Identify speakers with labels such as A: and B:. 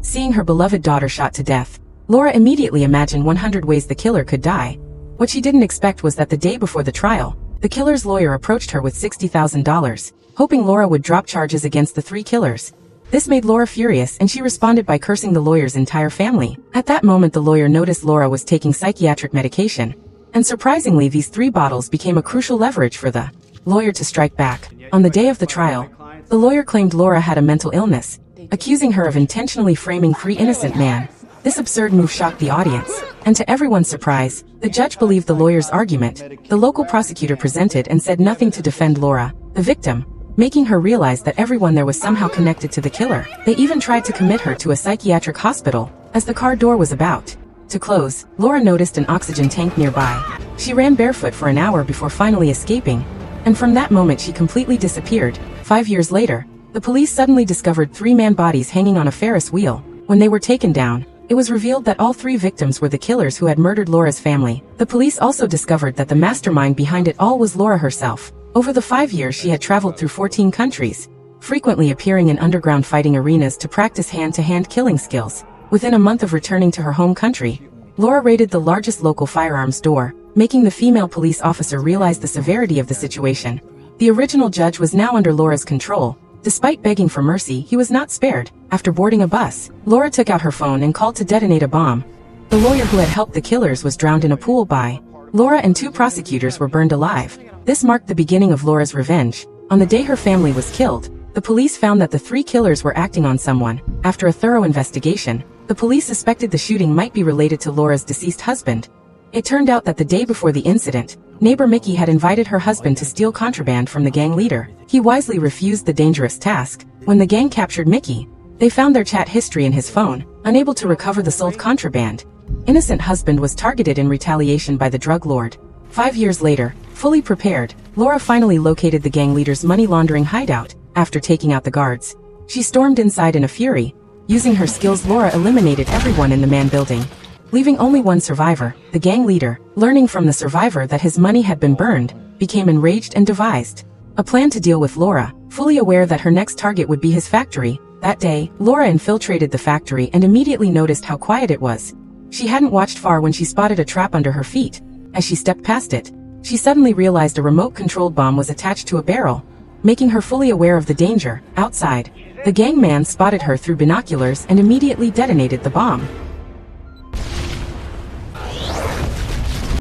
A: Seeing her beloved daughter shot to death, Laura immediately imagined 100 ways the killer could die. What she didn't expect was that the day before the trial, the killer's lawyer approached her with $60,000, hoping Laura would drop charges against the 3 killers. This made Laura furious and she responded by cursing the lawyer's entire family. At that moment the lawyer noticed Laura was taking psychiatric medication, and surprisingly these 3 bottles became a crucial leverage for the lawyer to strike back. On the day of the trial, the lawyer claimed Laura had a mental illness, accusing her of intentionally framing 3 innocent men. This absurd move shocked the audience, and to everyone's surprise, the judge believed the lawyer's argument. The local prosecutor presented and said nothing to defend Laura, the victim, making her realize that everyone there was somehow connected to the killer. They even tried to commit her to a psychiatric hospital. As the car door was about to close, Laura noticed an oxygen tank nearby. She ran barefoot for an hour before finally escaping, and from that moment she completely disappeared. 5 years later, the police suddenly discovered 3 man bodies hanging on a Ferris wheel. When they were taken down, it was revealed that all 3 victims were the killers who had murdered Laura's family. The police also discovered that the mastermind behind it all was Laura herself. Over the 5 years she had traveled through 14 countries, frequently appearing in underground fighting arenas to practice hand-to-hand killing skills. Within a month of returning to her home country, Laura raided the largest local firearms store, making the female police officer realize the severity of the situation. The original judge was now under Laura's control. Despite begging for mercy, he was not spared. After boarding a bus, Laura took out her phone and called to detonate a bomb. The lawyer who had helped the killers was drowned in a pool by Laura, and 2 prosecutors were burned alive. This marked the beginning of Laura's revenge. On the day her family was killed, the police found that the 3 killers were acting on someone. After a thorough investigation, the police suspected the shooting might be related to Laura's deceased husband. It turned out that the day before the incident, neighbor Mickey had invited her husband to steal contraband from the gang leader. He wisely refused the dangerous task. When the gang captured Mickey, they found their chat history in his phone. Unable to recover the sold contraband, innocent husband was targeted in retaliation by the drug lord. 5 years later, fully prepared, Laura finally located the gang leader's money laundering hideout. After taking out the guards, she stormed inside in a fury. Using her skills, Laura eliminated everyone in the man building, leaving only one survivor. The gang leader, learning from the survivor that his money had been burned, became enraged and devised a plan to deal with Laura, fully aware that her next target would be his factory. That day, Laura infiltrated the factory and immediately noticed how quiet it was. She hadn't watched far when she spotted a trap under her feet. As she stepped past it, she suddenly realized a remote-controlled bomb was attached to a barrel, making her fully aware of the danger. Outside, the gang man spotted her through binoculars and immediately detonated the bomb.